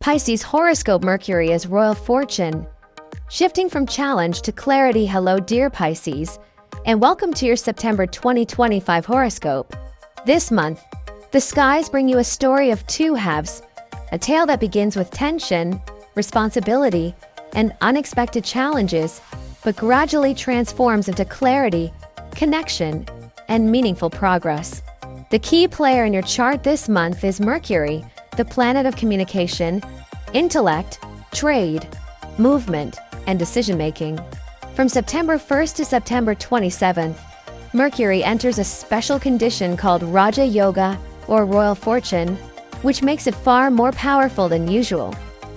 Pisces horoscope. Mercury is royal fortune. Shifting from challenge to clarity. Hello, dear Pisces, and welcome to your September 2025 horoscope. This month, the skies bring you a story of two halves, a tale that begins with tension, responsibility, and unexpected challenges, but gradually transforms into clarity, connection, and meaningful progress. The key player in your chart this month is Mercury, the planet of communication, intellect, trade, movement, and decision-making. From September 1st to September 27th, Mercury enters a special condition called Raja Yoga, or Royal Fortune, which makes it far more powerful than usual.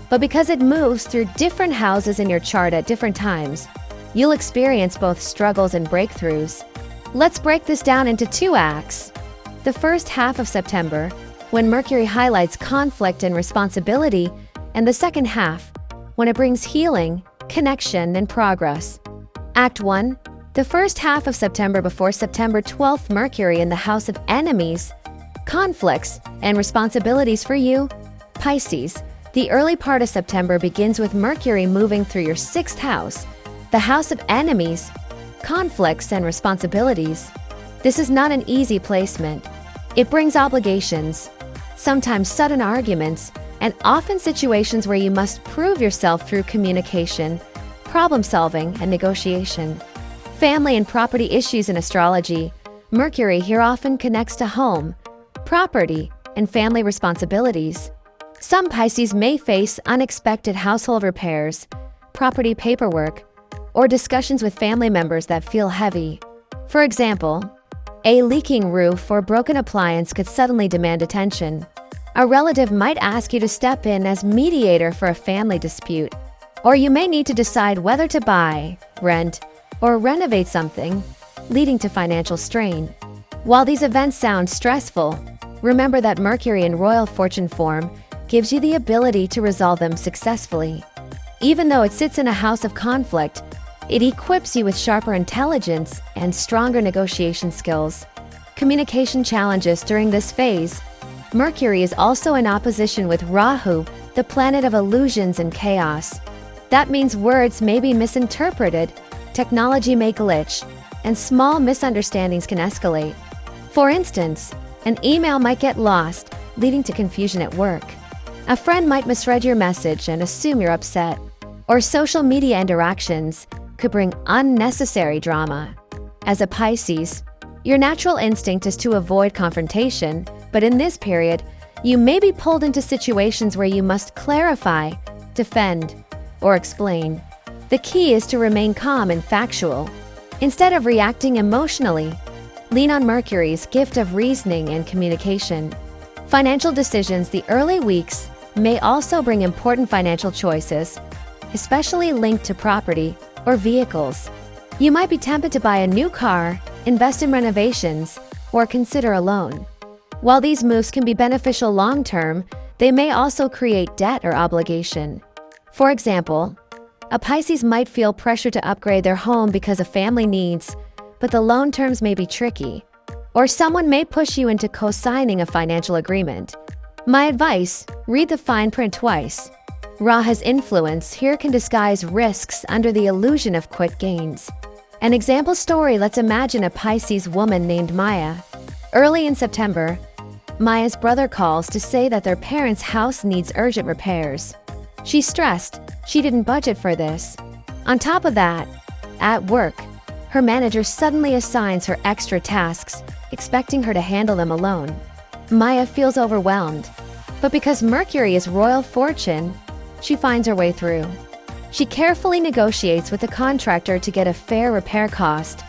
But because it moves through different houses in your chart at different times, you'll experience both struggles and breakthroughs. Let's break this down into two acts. The first half of September, when Mercury highlights conflict and responsibility, and the second half, when it brings healing, connection, and progress. Act 1. The first half of September. Before September 12th, Mercury in the house of enemies, conflicts, and responsibilities for you, Pisces. The early part of September begins with Mercury moving through your sixth house, the house of enemies, conflicts, and responsibilities. This is not an easy placement. It brings obligations, sometimes sudden arguments, and often situations where you must prove yourself through communication, problem-solving, and negotiation. Family and property issues. In astrology, Mercury here often connects to home, property, and family responsibilities. Some Pisces may face unexpected household repairs, property paperwork, or discussions with family members that feel heavy. For example, a leaking roof or broken appliance could suddenly demand attention. A relative might ask you to step in as mediator for a family dispute, or you may need to decide whether to buy, rent, or renovate something, leading to financial strain. While these events sound stressful, remember that Mercury in royal fortune form gives you the ability to resolve them successfully. Even though it sits in a house of conflict, it equips you with sharper intelligence and stronger negotiation skills. Communication challenges. During this phase, Mercury is also in opposition with Rahu, the planet of illusions and chaos. That means words may be misinterpreted, technology may glitch, and small misunderstandings can escalate. For instance, an email might get lost, leading to confusion at work. A friend might misread your message and assume you're upset. Or social media interactions could bring unnecessary drama. As a Pisces, your natural instinct is to avoid confrontation, but in this period, you may be pulled into situations where you must clarify, defend, or explain. The key is to remain calm and factual. Instead of reacting emotionally, lean on Mercury's gift of reasoning and communication. Financial decisions. The early weeks may also bring important financial choices, especially linked to property or vehicles. You might be tempted to buy a new car, invest in renovations, or consider a loan. While these moves can be beneficial long-term, they may also create debt or obligation. For example, a Pisces might feel pressure to upgrade their home because of family needs, but the loan terms may be tricky. Or someone may push you into co-signing a financial agreement. My advice: read the fine print twice. Rahu's influence here can disguise risks under the illusion of quick gains. An example story. Let's imagine a Pisces woman named Maya. Early in September, Maya's brother calls to say that their parents' house needs urgent repairs. She's stressed. She didn't budget for this. On top of that, at work, her manager suddenly assigns her extra tasks, expecting her to handle them alone. Maya feels overwhelmed, but because Mercury is royal fortune, she finds her way through. She carefully negotiates with the contractor to get a fair repair cost,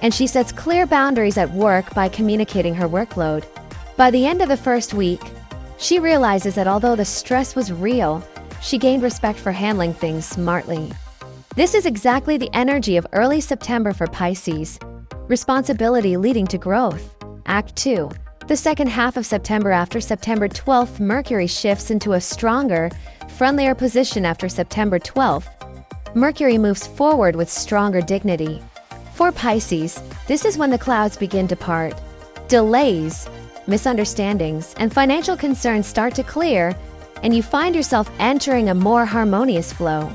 and she sets clear boundaries at work by communicating her workload. By the end of the first week, she realizes that although the stress was real, she gained respect for handling things smartly. This is exactly the energy of early September for Pisces. Responsibility leading to growth. Act 2. The second half of September. After September 12th, Mercury shifts into a stronger, friendlier position. After September 12th, Mercury moves forward with stronger dignity. For Pisces, this is when the clouds begin to part. Delays, misunderstandings, and financial concerns start to clear, and you find yourself entering a more harmonious flow.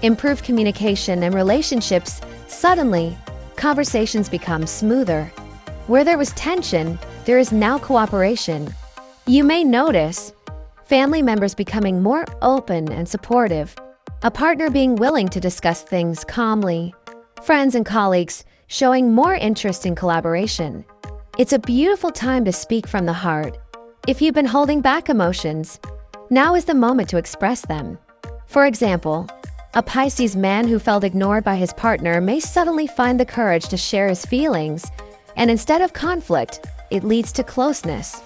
Improved communication and relationships. Suddenly, conversations become smoother. Where there was tension, there is now cooperation. You may notice family members becoming more open and supportive, a partner being willing to discuss things calmly, friends and colleagues showing more interest in collaboration. It's a beautiful time to speak from the heart. If you've been holding back emotions, now is the moment to express them. For example, a Pisces man who felt ignored by his partner may suddenly find the courage to share his feelings, and instead of conflict, it leads to closeness.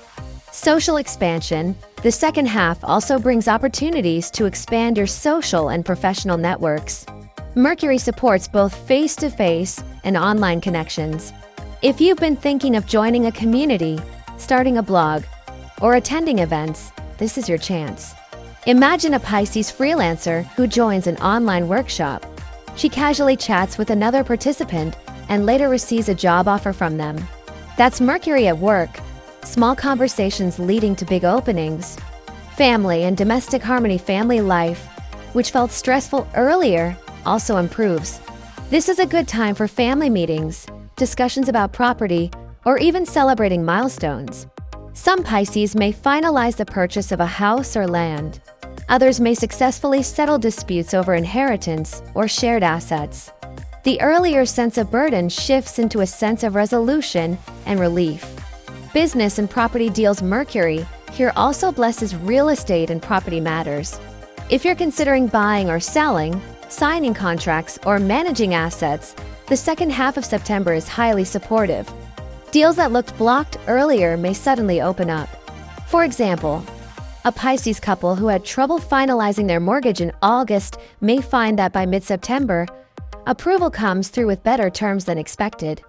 Social expansion. The second half also brings opportunities to expand your social and professional networks. Mercury supports both face-to-face and online connections. If you've been thinking of joining a community, starting a blog, or attending events, this is your chance. Imagine a Pisces freelancer who joins an online workshop. She casually chats with another participant and later receives a job offer from them. That's Mercury at work. Small conversations leading to big openings. Family and domestic harmony. Family life, which felt stressful earlier, also improves. This is a good time for family meetings, discussions about property, or even celebrating milestones. Some Pisces may finalize the purchase of a house or land. Others may successfully settle disputes over inheritance or shared assets. The earlier sense of burden shifts into a sense of resolution and relief. Business and property deals. Mercury here also blesses real estate and property matters. If you're considering buying or selling, signing contracts, or managing assets, the second half of September is highly supportive. Deals that looked blocked earlier may suddenly open up. For example, a Pisces couple who had trouble finalizing their mortgage in August may find that by mid-September, approval comes through with better terms than expected.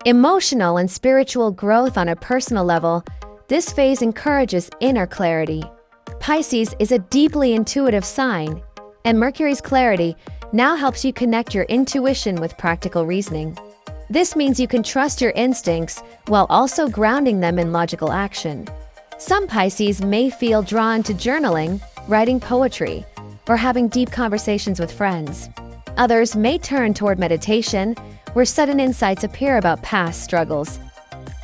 Emotional and spiritual growth. On a personal level, this phase encourages inner clarity. Pisces is a deeply intuitive sign, and Mercury's clarity now helps you connect your intuition with practical reasoning. This means you can trust your instincts while also grounding them in logical action. Some Pisces may feel drawn to journaling, writing poetry, or having deep conversations with friends. Others may turn toward meditation, where sudden insights appear about past struggles.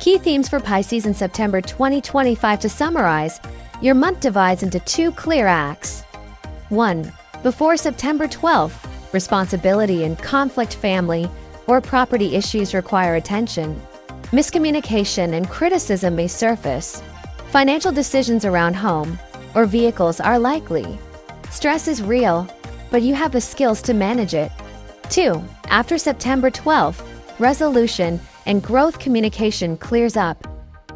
Key themes for Pisces in September 2025. To summarize, your month divides into two clear acts. 1. Before September 12th, responsibility and conflict. Family or property issues require attention. Miscommunication and criticism may surface. Financial decisions around home or vehicles are likely. Stress is real, but you have the skills to manage it. 2. After September 12th, resolution and growth. Communication clears up.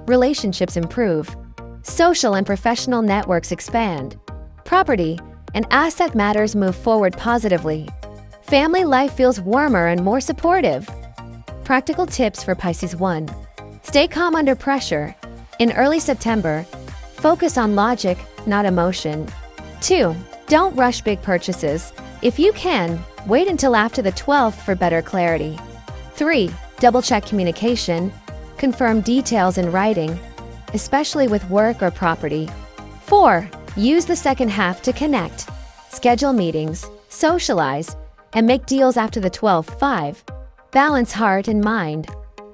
Relationships improve. Social and professional networks expand. Property and asset matters move forward positively. Family life feels warmer and more supportive. Practical tips for Pisces. 1. Stay calm under pressure. In early September, focus on logic, not emotion. 2. Don't rush big purchases. If you can, wait until after the 12th for better clarity. 3. Double-check communication. Confirm details in writing, especially with work or property. 4. Use the second half to connect. Schedule meetings, socialize, and make deals after the 12th. 5. Balance heart and mind.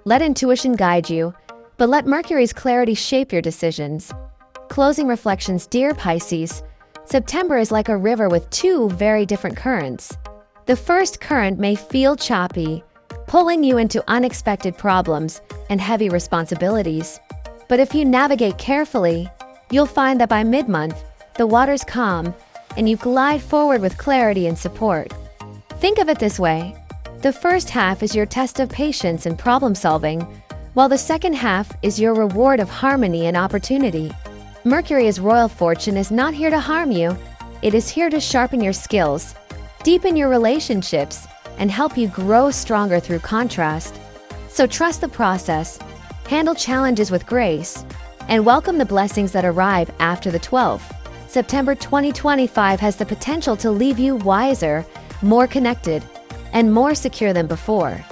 Let intuition guide you, but let Mercury's clarity shape your decisions. Closing reflections. Dear Pisces, September is like a river with two very different currents. The first current may feel choppy, pulling you into unexpected problems and heavy responsibilities. But if you navigate carefully, you'll find that by mid-month, the water's calm and you glide forward with clarity and support. Think of it this way. The first half is your test of patience and problem-solving, while the second half is your reward of harmony and opportunity. Mercury's royal fortune is not here to harm you. It is here to sharpen your skills, deepen your relationships, and help you grow stronger through contrast. So trust the process, handle challenges with grace, and welcome the blessings that arrive after the 12th. September 2025 has the potential to leave you wiser, more connected, and more secure than before.